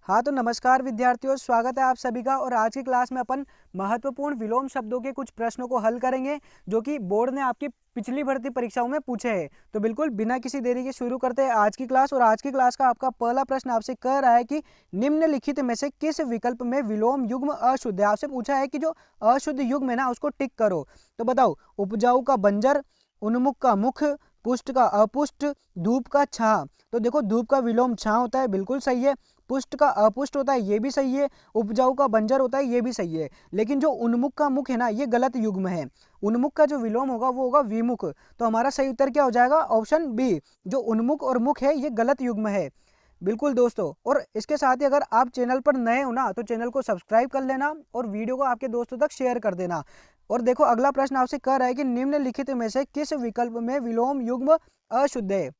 हाँ तो नमस्कार विद्यार्थियों, स्वागत है आप सभी का। और आज की क्लास में अपन महत्वपूर्ण विलोम शब्दों के कुछ प्रश्नों को हल करेंगे जो कि बोर्ड ने आपकी पिछली भर्ती परीक्षाओं में पूछे हैं। तो बिल्कुल बिना किसी देरी के शुरू करते हैं आज की क्लास। और आज की क्लास का आपका पहला प्रश्न आपसे कह रहा है कि निम्नलिखित में से किस विकल्प में विलोम युग्म अशुद्ध है। आपसे पूछा है कि जो अशुद्ध युग्म है ना उसको टिक करो। तो बताओ, उपजाऊ का बंजर, उन्मुख का मुख, पुष्ट का अपुष्ट, धूप का छाह। तो देखो, धूप का विलोम छाह होता है, बिल्कुल सही है। पुष्ट का अपुष्ट होता है, ये भी सही है। उपजाऊ का बंजर होता है, ये भी सही है। लेकिन जो उन्मुख का मुख है ना, ये गलत युग्म है। उन्मुख का जो विलोम होगा वो होगा विमुख। तो हमारा सही उत्तर क्या हो जाएगा? Option B. जो उन्मुख और मुख है ये गलत युग्म है। बिल्कुल दोस्तों, और इसके साथ ही अगर आप चैनल पर नए हो ना तो चैनल को सब्सक्राइब कर लेना और वीडियो को आपके दोस्तों तक शेयर कर देना। और देखो, अगला प्रश्न आपसे कह रहा है कि निम्नलिखित में से किस विकल्प में विलोम युग्म अशुद्ध है।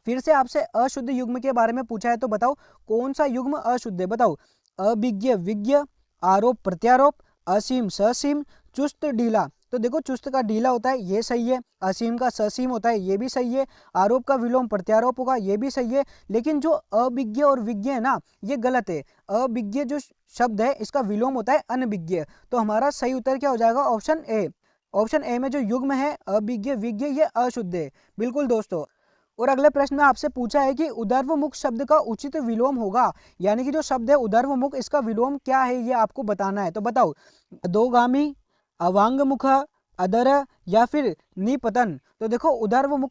फिर से आपसे अशुद्ध युग्म के बारे में पूछा है, तो बताओ कौन सा युग्म अशुद्ध है। बताओ, अभिज्ञ विज्ञ, आरोप प्रत्यारोप, असीम ससीम, चुस्त ढीला। तो देखो, चुस्त का ढीला होता है, ये सही है। असीम का ससीम होता है, ये भी सही है। आरोप का विलोम प्रत्यारोप होगा, ये भी सही है। लेकिन जो अभिज्ञ और विज्ञ है ना, ये गलत है। अभिज्ञ जो शब्द है इसका विलोम होता है अनभिज्ञ। तो हमारा सही उत्तर क्या हो जाएगा? Option A. ऑप्शन ए में जो युग्म है अभिज्ञ विज्ञ, ये अशुद्ध है। बिल्कुल दोस्तों। और अगले प्रश्न में आपसे पूछा है कि उदर्वमुख शब्द का उचित विलोम होगा, यानी कि जो शब्द है उदर्वमुख, इसका विलोम क्या है ये आपको बताना है। तो बताओ, अधोगामी, अवांगमुख, अदर या फिर निपतन। तो देखो, उदर्वमुख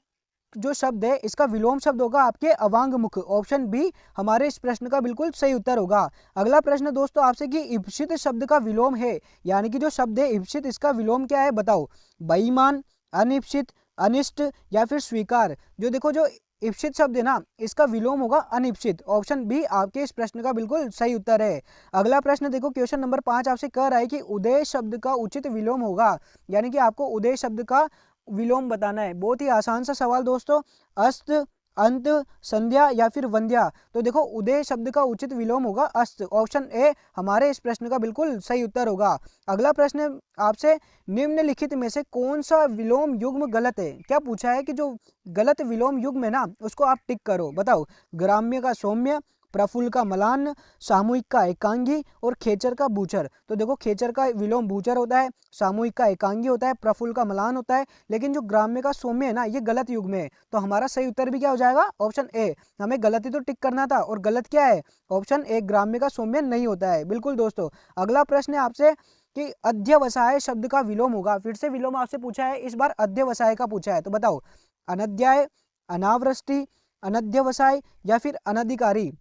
जो शब्द है इसका विलोम शब्द होगा आपके अवांगमुख। ऑप्शन बी हमारे इस प्रश्न का बिल्कुल सही उत्तर होगा। अगला प्रश्न दोस्तों आपसे कि इप्सित शब्द का विलोम है, यानी कि जो शब्द है इप्सित, इसका विलोम क्या है? बताओ, बेईमान, अनिप्सित, अनिष्ट या फिर स्वीकार। जो देखो, जो इप्सित शब्द है ना इसका विलोम होगा अनिप्सित। ऑप्शन बी आपके इस प्रश्न का बिल्कुल सही उत्तर है। अगला प्रश्न देखो, क्वेश्चन नंबर 5 आपसे कह रहा है कि उदय शब्द का उचित विलोम होगा, यानी कि आपको उदय शब्द का विलोम बताना है। बहुत ही आसान सा सवाल दोस्तों। अस्त, अंत, संध्या या फिर वंध्या। तो देखो, उदय शब्द का उचित विलोम होगा अस्त। ऑप्शन ए हमारे इस प्रश्न का बिल्कुल सही उत्तर होगा। अगला प्रश्न आपसे, निम्नलिखित में से कौन सा विलोम युग्म गलत है। क्या पूछा है कि जो गलत विलोम युग्म है ना उसको आप टिक करो। बताओ, ग्राम्य का सौम्य, प्रफुल्ल का मलान, सामूहिक का एकांगी और खेचर का बूचर। तो देखो, खेचर का विलोम बूचर होता है, सामूहिक का एकांगी होता है, प्रफुल्ल का मलान होता है। लेकिन जो ग्राम्य का सौम्य है ना ये गलत युग्म है। तो हमारा सही उत्तर भी क्या हो जाएगा? Option A. हमें गलत ही तो टिक करना था, और गलत क्या है? ऑप्शन ए, ग्राम्य का सौम्य नहीं होता है। बिल्कुल दोस्तों। अगला प्रश्न है आपसे कि अध्यवसाय शब्द का विलोम होगा। फिर से विलोम आपसे पूछा है, इस बार अध्यवसाय का पूछा है। तो बताओ, अनध्याय, अनावृष्टि, अनध्यवसाय या फिर अनधिकारी।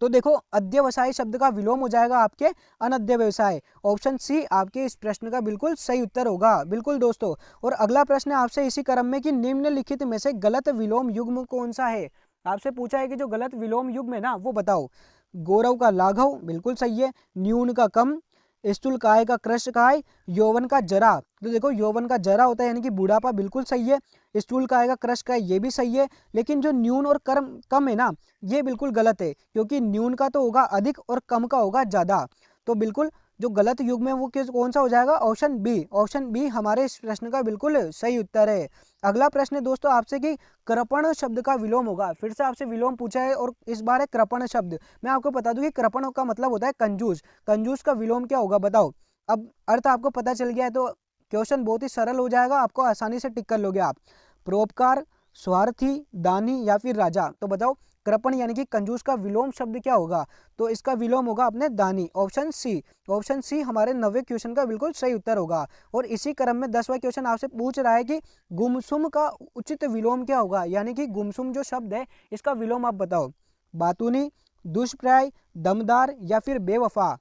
तो देखो, अध्यवसाय शब्द का विलोम हो जाएगा आपके अनध्यवसाय। ऑप्शन सी आपके इस प्रश्न का बिल्कुल सही उत्तर होगा। बिल्कुल दोस्तों। और अगला प्रश्न है आपसे इसी क्रम में कि निम्नलिखित में से गलत विलोम युग्म कौन सा है। आपसे पूछा है कि जो गलत विलोम युग्म है ना वो बताओ। गौरव का लाघव, बिल्कुल सही है। न्यून का कम, स्थूल काय का कृष्ण काय, यौवन का जरा। तो देखो, यौवन का जरा होता है यानी कि बुढ़ापा, बिल्कुल सही है। स्थूल काय का कृष्ण काय, ये भी सही है। लेकिन जो न्यून और कम है ना ये बिल्कुल गलत है, क्योंकि न्यून का तो होगा अधिक और कम का होगा ज्यादा। तो बिल्कुल जो गलत युग्म है वो कौन सा हो जाएगा? Option B. ऑप्शन बी हमारे इस प्रश्न का बिल्कुल सही उत्तर है। अगला प्रश्न है दोस्तों आपसे कि कृपण शब्द का विलोम होगा। फिर से आपसे विलोम पूछा है और इस बार है कृपण शब्द। मैं आपको बता दूं कि कृपण का मतलब होता है कंजूस। कंजूस का विलोम क्या होगा बताओ। अब अर्थ आपको पता चल गया है तो क्वेश्चन बहुत ही सरल हो जाएगा, आपको आसानी से टिक कर लोगे आप। परोपकार, स्वार्थी, दानी या फिर राजा। तो बताओ, कृपण यानी कि कंजूस का विलोम शब्द क्या होगा? तो इसका विलोम होगा अपने दानी। Option C. ऑप्शन सी हमारे 90वें क्वेश्चन का बिल्कुल सही उत्तर होगा। और इसी क्रम में 10वां क्वेश्चन आपसे पूछ रहा है कि गुमसुम का उचित विलोम क्या होगा, यानी कि गुमसुम जो शब्द है इसका विलोम आप बताओ। बातूनी, दुष्प्राय, दमदार या फिर बेवफा।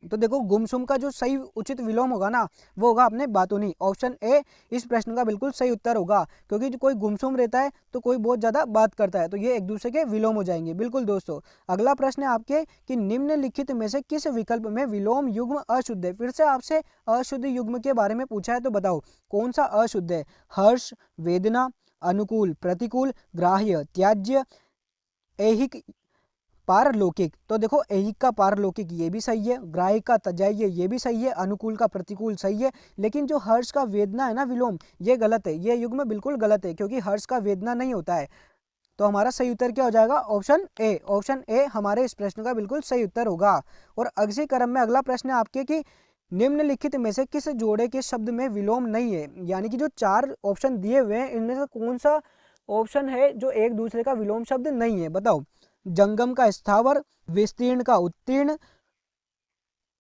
तो देखो, गुमसुम का जो सही उचित विलोम होगा ना वो होगा अपने बातूनी। ऑप्शन ए इस प्रश्न का बिल्कुल सही उत्तर होगा, क्योंकि जो कोई गुमसुम रहता है तो कोई बहुत ज्यादा बात करता है, तो ये एक दूसरे के विलोम हो जाएंगे। बिल्कुल दोस्तों। अगला प्रश्न है आपके कि निम्नलिखित में से किस विकल्प में विलोम युग्म अशुद्ध है। फिर से आपसे अशुद्ध युग्म के बारे में पूछा है, तो बताओ कौन सा अशुद्ध है। हर्ष, वेदना, अनुकूल, प्रतिकूल, ग्राह्य, त्याज्य, ऐहिक, पारलौकिक। तो देखो, ऐहिक का पारलौकिक ये भी सही है, ग्राह्य का तजाइय ये भी सही है, अनुकूल का प्रतिकूल सही है। लेकिन जो हर्ष का वेदना है ना विलोम, ये गलत है। ये युग्म बिल्कुल गलत है, क्योंकि हर्ष का वेदना नहीं होता है। तो हमारा सही उत्तर क्या हो जाएगा? Option A. ऑप्शन ए हमारे इस प्रश्न का बिल्कुल सही उत्तर होगा। और इसी क्रम में अगला प्रश्न है आपके कि निम्नलिखित में से किस जोड़े के शब्द में विलोम नहीं है, यानी कि जो 4 ऑप्शन दिए हुए हैं इनमें से कौन सा ऑप्शन है जो एक दूसरे का विलोम शब्द नहीं है? बताओ। जंगम का स्थावर, विस्तीर्ण का उत्तीर्ण,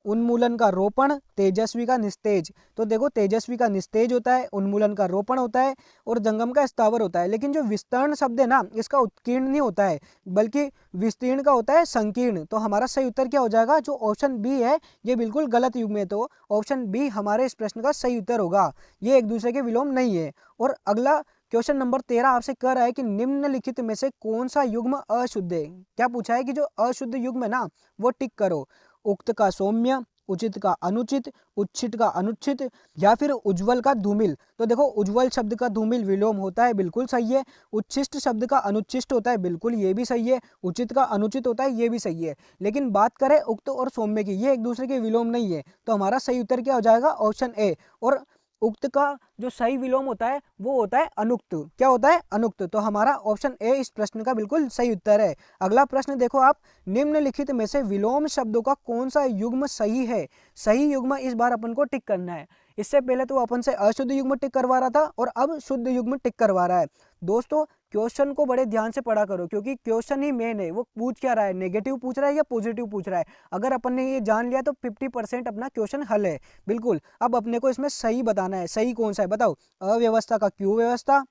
उन्मूलन का रोपण, तेजस्वी का निस्तेज। तो देखो तेजस्वी का निस्तेज होता है, उन्मूलन का रोपण होता है और जंगम का स्थावर होता है। लेकिन जो विस्तर्ण शब्द है ना इसका उत्कीर्ण नहीं होता है बल्कि विस्तीर्ण का होता है संकीर्ण। तो हमारा सही उत्तर क्या हो जाएगा? जो ऑप्शन बी है ये बिल्कुल गलत युग्म है। तो ऑप्शन बी हमारे इस प्रश्न का सही उत्तर होगा। ये एक दूसरे के विलोम नहीं है। और अगला क्वेश्चन नंबर 13 आपसे कह रहा है कि निम्नलिखित में से कौन सा युग्म अशुद्ध है? क्या पूछा है कि जो अशुद्ध युग्म है ना वो टिक करो। उक्त का सौम्य, उचित का अनुचित, उच्छिष्ट का अनुच्छित या फिर उज्ज्वल का धूमिल। तो देखो उज्ज्वल शब्द का धूमिल विलोम होता है, बिल्कुल सही है। उच्छिष्ट शब्द का अनुच्छिष्ट होता है, बिल्कुल ये भी सही है। उचित का अनुचित होता है, ये भी सही है। लेकिन बात करें उक्त और सौम्य की, ये एक दूसरे के विलोम नहीं है। तो हमारा सही उत्तर क्या हो जाएगा? Option A. और उक्त का जो सही विलोम होता है वो होता है अनुक्त। क्या होता है? अनुक्त। तो हमारा ऑप्शन ए इस प्रश्न का बिल्कुल सही उत्तर है। अगला प्रश्न देखो आप, निम्नलिखित में से विलोम शब्दों का कौन सा युग्म सही है? सही युग्म इस बार अपन को टिक करना है। इससे पहले तो अपन से अशुद्ध युग्म टिक करवा रहा था और अब शुद्ध युग्म टिक करवा रहा है। दोस्तों क्वेश्चन को बड़े ध्यान से पढ़ा करो क्योंकि क्वेश्चन ही मेन है। वो पूछ क्या रहा है, नेगेटिव पूछ रहा है या पॉजिटिव पूछ रहा है? अगर अपन ने ये जान लिया तो 50% अपना क्वेश्चन हल है। बिल्कुल। अब अपने को इसमें सही बताना है। सही कौन सा है बताओ? अव्यवस्था का क्यों व्यवस्था,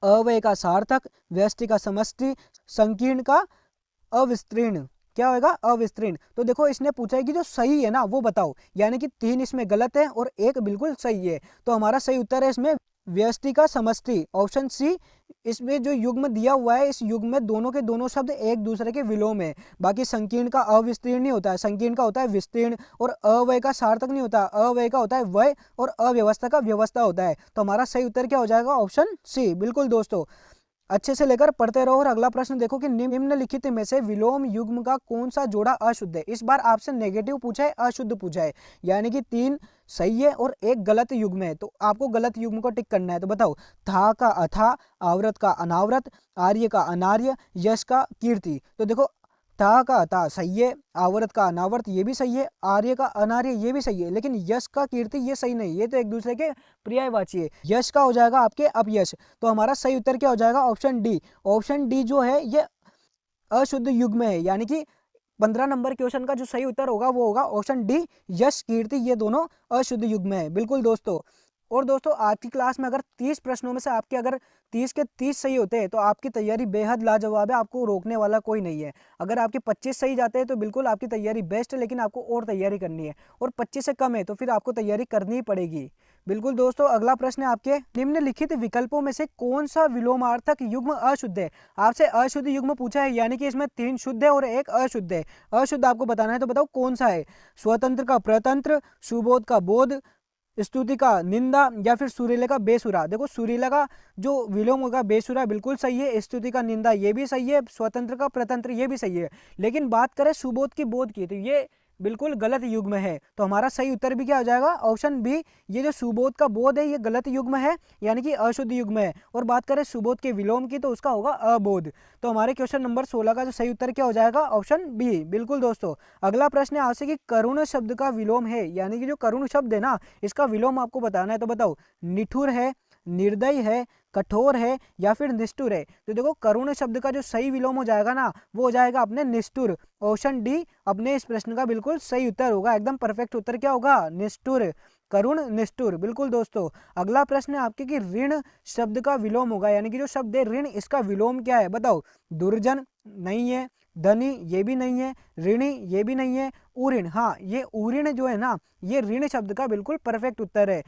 अव्यय का सार्थक, व्यष्टि का समष्टि, संकीर्ण का अविस्तीर्ण। क्या होगा? अविस्तीर्ण। तो देखो इसने पूछा है कि जो सही है ना वो बताओ, यानी कि 3 इसमें गलत है और 1 बिल्कुल सही है। तो हमारा सही उत्तर है इसमें व्यष्टि का समष्टि, ऑप्शन सी। इसमें जो युग्म दिया हुआ है इस युग्म में दोनों के दोनों शब्द एक दूसरे के विलोम है। बाकी संकीर्ण का अविस्तीर्ण नहीं होता है, संकीर्ण का होता है विस्तीर्ण। और अव्यय का सार्थक नहीं होता, अव्यय का होता है वय। और अव्यवस्था का व्यवस्था होता है। तो हमारा सही उत्तर क्या हो जाएगा? Option C. बिल्कुल दोस्तों अच्छे से लेकर पढ़ते रहो। और अगला प्रश्न देखो कि निम्नलिखित में से विलोम युग्म का कौन सा जोड़ा अशुद्ध है? इस बार आपसे नेगेटिव पूछा है, अशुद्ध पूछा है, यानी कि 3 सही है और 1 गलत युग्म है। तो आपको गलत युग्म को टिक करना है। तो बताओ। था का अथा, आवृत का अनावृत, आर्य का अनार्य, यश का कीर्ति। तो देखो ता का ता सही है, आवर्त का अनावर्त ये भी सही है, आर्य का अनार्य ये भी सही है, लेकिन यश का कीर्ति ये सही नहीं। ये तो एक दूसरे के पर्यायवाची है। यश का हो जाएगा आपके अपयश। तो हमारा सही उत्तर क्या हो जाएगा? Option D. ऑप्शन डी जो है ये अशुद्ध युग्म है, यानी कि 15 नंबर क्वेश्चन का जो सही उत्तर होगा वो होगा ऑप्शन डी, यश कीर्ति। ये दोनों अशुद्ध युग्म है। बिल्कुल दोस्तों। और दोस्तों आज की क्लास में अगर 30 प्रश्नों में से आपके अगर 30 के 30 सही होते हैं तो आपकी तैयारी बेहद लाजवाब है, आपको रोकने वाला कोई नहीं है। अगर आपके 25 सही जाते हैं तो बिल्कुल आपकी तैयारी बेस्ट है, लेकिन आपको और तैयारी करनी है। और 25 से कम है तो फिर आपको तैयारी करनी ही पड़ेगी। बिल्कुल दोस्तों अगला प्रश्न है आपके, निम्नलिखित विकल्पों में से कौन सा विलोमार्थक युग्म अशुद्ध है? आपसे अशुद्ध युग्म पूछा है, यानी कि इसमें 3 शुद्ध है और 1 अशुद्ध है। अशुद्ध आपको बताना है, तो बताओ कौन सा है? स्वतंत्र का प्रतंत्र, सुबोध का बोध, स्तुति का निंदा या फिर सुरीले का बेसुरा। देखो सुरीला का जो विलोम होगा बेसुरा बिल्कुल सही है, स्तुति का निंदा ये भी सही है, स्वतंत्र का प्रतंत्र ये भी सही है। लेकिन बात करें सुबोध की बोध की तो ये बिल्कुल गलत युग्म है। तो हमारा सही उत्तर भी क्या हो जाएगा? Option B. ये जो सुबोध का बोध है ये गलत युग्म है, यानी कि अशुद्ध युग्म है। और बात करें सुबोध के विलोम की तो उसका होगा अबोध। तो हमारे क्वेश्चन नंबर 16 का जो सही उत्तर क्या हो जाएगा? Option B. बिल्कुल दोस्तों अगला प्रश्न है आपसे कि करुण शब्द का विलोम है, यानी कि जो करुण शब्द है ना इसका विलोम आपको बताना है। तो बताओ निठुर है, निर्दय है, कठोर है या फिर निष्ठुर है। तो देखो करुण शब्द का जो सही विलोम हो जाएगा ना वो हो जाएगा अपने निष्ठुर। ऑप्शन डी अपने इस प्रश्न का बिल्कुल सही उत्तर होगा। एकदम परफेक्ट उत्तर क्या होगा? निष्ठुर, करुण निष्ठुर। बिल्कुल दोस्तों अगला प्रश्न है आपके कि ऋण शब्द का विलोम होगा, यानी कि जो शब्द है ऋण इसका विलोम क्या है? बताओ। दुर्जन नहीं है, धनी ये भी नहीं है, ऋणी ये भी नहीं है, उऋण हाँ ये उऋण जो है ना ये ऋण शब्द का बिल्कुल परफेक्ट उत्तर है।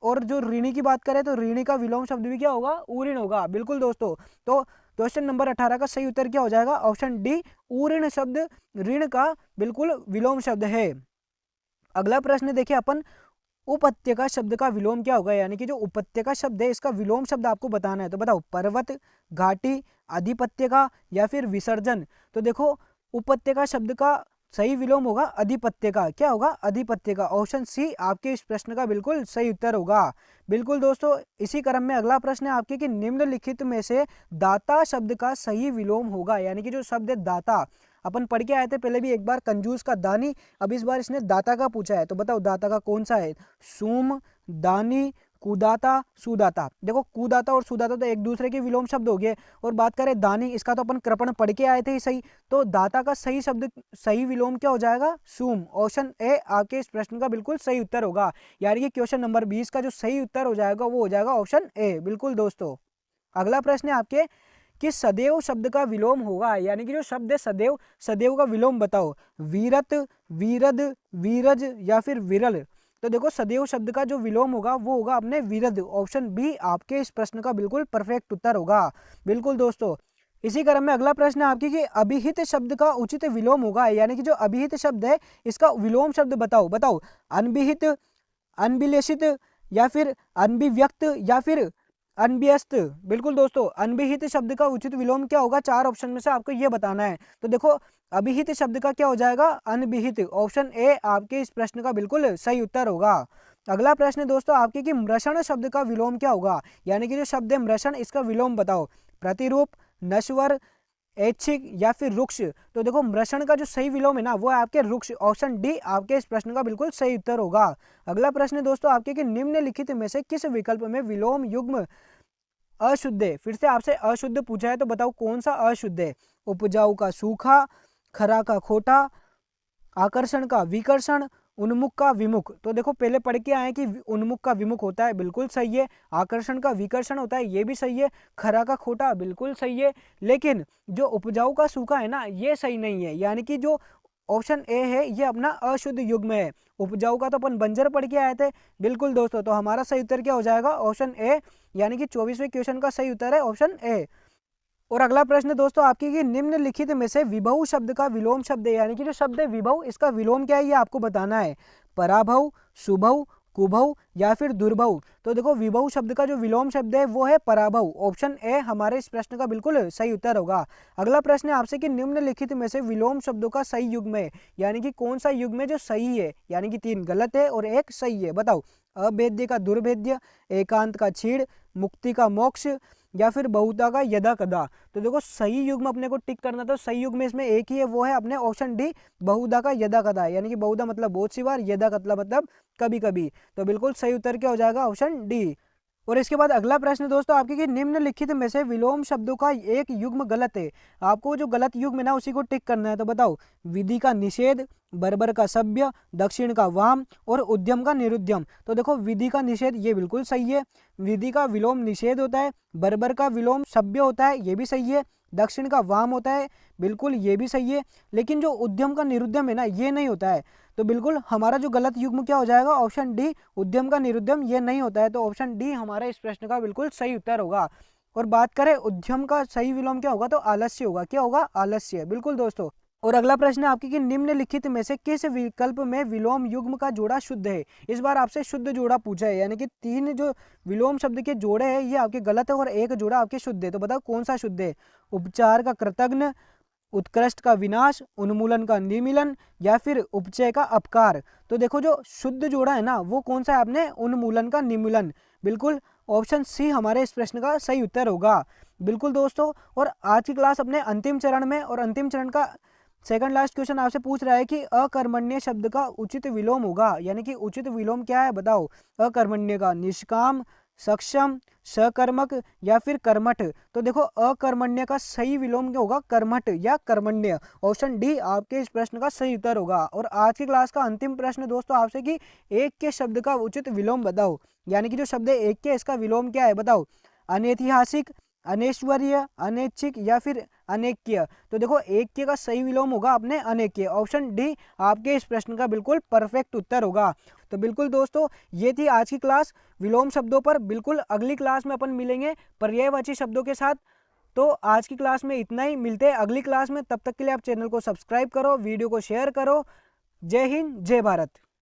और जो ऋणी की बात करें तो ऋणी का विलोम शब्द भी क्या होगा? उऋण होगा। बिल्कुल दोस्तों। तो क्वेश्चन नंबर 18 का सही उत्तर क्या हो जाएगा? ऑप्शन डी उऋण शब्द ऋण का बिल्कुल विलोम शब्द है। अगला प्रश्न देखिए अपन, उपत्यका शब्द का विलोम क्या होगा, यानी कि जो उपत्यका शब्द है इसका विलोम शब्द आपको बताना है। तो बताओ पर्वत, घाटी, अधिपत्यका या फिर विसर्जन। तो देखो उपत्यका शब्द का सही विलोम होगा अधिपत्य का। क्या होगा? अधिपत्य का। ऑप्शन सी आपके इस प्रश्न का बिल्कुल सही उत्तर होगा। बिल्कुल दोस्तों, इसी क्रम में अगला प्रश्न है आपके कि निम्नलिखित में से दाता शब्द का सही विलोम होगा, यानी कि जो शब्द है दाता, अपन पढ़ के आए थे पहले भी एक बार कंजूस का दानी, अब इस बार इसने दाता का पूछा है, तो बताओ दाता का कौन सा है? सूम, दानी, कुदाता, सुदाता। देखो कुदाता और सुदाता तो एक दूसरे के विलोम शब्द हो गए, और बात करें दानी, इसका तो अपन कृपण पढ़ के आए थे ही सही, तो दाता का सही शब्द, सही विलोम क्या हो जाएगा? सूम। ऑप्शन ए आपके इस प्रश्न का बिल्कुल सही उत्तर होगा, यानी कि क्वेश्चन नंबर 20 का जो सही उत्तर हो जाएगा वो हो जाएगा ऑप्शन ए। बिल्कुल दोस्तों, अगला प्रश्न है आपके कि सदैव शब्द का विलोम होगा, यानी कि जो शब्द है सदैव, सदैव का विलोम बताओ। वीरत, वीरद, वीरज या फिर विरल। तो देखो सदैव शब्द का जो विलोम होगा वो होगा अपने विरद। ऑप्शन बी आपके इस प्रश्न का बिल्कुल परफेक्ट उत्तर होगा। बिल्कुल दोस्तों, इसी क्रम में अगला प्रश्न है आपकी कि अभिहित शब्द का उचित विलोम होगा, यानी कि जो अभिहित शब्द है इसका विलोम शब्द बताओ। बताओ अनभिहित, अनभिलेषित या फिर अनभिव्यक्त या फिर अनभ्यस्त। बिल्कुल दोस्तों, अनभिहित शब्द का उचित विलोम क्या होगा? 4 ऑप्शन में से आपको ये बताना है। तो देखो अभिहित शब्द का क्या हो जाएगा? अनभिहित। ऑप्शन ए आपके इस प्रश्न का बिल्कुल सही उत्तर होगा। अगला प्रश्न है दोस्तों आपके कि मृषण शब्द का विलोम क्या होगा, यानी कि जो शब्द है मृषण इसका विलोम बताओ। प्रतिरूप, नश्वर, ऐच्छिक या फिर रुक्ष। तो देखो मृषण का जो सही विलोम है ना वो है आपके रुक्ष। ऑप्शन डी आपके इस प्रश्न का बिल्कुल सही उत्तर होगा। अगला प्रश्न है दोस्तों आपके कि निम्नलिखित में से किस विकल्प में विलोम युग्म अशुद्ध है? फिर से आपसे अशुद्ध पूछा है, तो बताओ कौन सा अशुद्ध है? उपजाऊ का सूखा, खरा का खोटा, आकर्षण का विकर्षण, उन्मुख का विमुख। तो देखो पहले पढ़ के आए कि उन्मुख का विमुख होता है, बिल्कुल सही है। आकर्षण का विकर्षण होता है, ये भी सही है। खरा का खोटा बिल्कुल सही है, लेकिन जो उपजाऊ का सूखा है ना ये सही नहीं है, यानी कि जो ऑप्शन ए है ये अपना अशुद्ध युग्म है। उपजाऊ का तो अपन बंजर पढ़ के आए थे। बिल्कुल दोस्तों, तो हमारा सही उत्तर क्या हो जाएगा? ऑप्शन ए, यानी कि 24वें क्वेश्चन का सही उत्तर है ऑप्शन ए। और अगला प्रश्न दोस्तों आपकी कि निम्नलिखित में से विभव शब्द का विलोम शब्द है, यानी कि जो शब्द है विभव इसका विलोम क्या है ये आपको बताना है। पराभव, शुभव, कुभव या फिर दुर्भव। तो देखो विभव शब्द का जो विलोम शब्द है वो है पराभव। ऑप्शन ए हमारे इस प्रश्न का बिल्कुल सही उत्तर होगा। अगला प्रश्न है आपसे कि निम्नलिखित में से विलोम शब्दों का सही युग्म है, यानी कि कौन सा युग्म है जो सही है, यानी कि 3 गलत है और 1 सही है। बताओ अभेद्य का दुर्भेद्य, एकांत का छीड़, मुक्ति का मोक्ष या फिर बहुधा का यदा कदा। तो देखो सही युग्म अपने को टिक करना, तो सही युग्म इसमें एक ही है, वो है अपने ऑप्शन डी बहुधा का यदा कदा, यानी कि बहुधा मतलब बहुत सी बार, यदा कतला मतलब कभी कभी। तो बिल्कुल सही उत्तर क्या हो जाएगा? Option D. और इसके बाद अगला प्रश्न दोस्तों आपके कि निम्नलिखित में से विलोम शब्दों का एक युग्म गलत है। आपको जो गलत युग्म है ना उसी को टिक करना है। तो बताओ विधि का निषेध, बर्बर का सभ्य, दक्षिण का वाम और उद्यम का निरुद्यम। तो देखो विधि का निषेध ये बिल्कुल सही है, विधि का विलोम निषेध होता है, बर्बर का विलोम सभ्य होता है ये भी सही है, दक्षिण का वाम होता है बिल्कुल ये भी सही है, लेकिन जो उद्यम का निरुद्यम है ना ये नहीं होता है। तो बिल्कुल हमारा जो गलत युग्म क्या हो जाएगा? ऑप्शन डी उद्यम का निरुद्यम ये नहीं होता है, तो ऑप्शन डी हमारा इस प्रश्न का बिल्कुल सही उत्तर होगा। और बात करें उद्यम का सही विलोम क्या होगा? तो आलस्य होगा। क्या होगा? आलस्य। बिल्कुल दोस्तों। और अगला प्रश्न है आपकी कि निम्नलिखित में से किस विकल्प में विलोम युग्म का जोड़ा शुद्ध है? इस बार आपसे शुद्ध जोड़ा पूछा है, यानी कि 3 जो विलोम शब्द के जोड़े हैं ये आपके गलत है और 1 जोड़ा आपके शुद्ध है। तो बताओ कौन सा शुद्ध है? उपचार का कृतघ्न, उत्कृष्ट का विनाश, उन्मूलन का निमीलन या फिर उपचय का अपकार। तो देखो जो शुद्ध जोड़ा है ना वो कौन सा है? आपने उन्मूलन का निमीलन। बिल्कुल ऑप्शन सी हमारे इस प्रश्न का सही उत्तर होगा। बिल्कुल दोस्तों, और आज की क्लास अपने अंतिम चरण में, और अंतिम चरण का सेकंड लास्ट क्वेश्चन आपसे पूछ रहा है कि अकर्मण्य शब्द का उचित विलोम होगा, यानी कि उचित विलोम क्या है बताओ? अकर्मण्य का निष्काम, सक्षम, सकर्मक या फिर कर्मठ। तो देखो अकर्मण्य का सही विलोम क्या होगा? कर्मठ या कर्मण्य। ऑप्शन डी आपके इस प्रश्न का सही उत्तर होगा। और आज की क्लास का अंतिम प्रश्न दोस्तों आपसे कि एक के शब्द का उचित विलोम बताओ, यानी कि जो शब्द है एक के इसका विलोम क्या है बताओ? अनैतिहासिक, अनैश्वर्य, अनैच्छिक या फिर अनेक्य। तो देखो एक के का सही विलोम होगा अपने अनेक्य। ऑप्शन डी आपके इस प्रश्न का बिल्कुल परफेक्ट उत्तर होगा। तो बिल्कुल दोस्तों ये थी आज की क्लास विलोम शब्दों पर। बिल्कुल अगली क्लास में अपन मिलेंगे पर्यायवाची शब्दों के साथ। तो आज की क्लास में इतना ही, मिलते हैं अगली क्लास में। तब तक के लिए आप चैनल को सब्सक्राइब करो, वीडियो को शेयर करो। जय हिंद, जय भारत।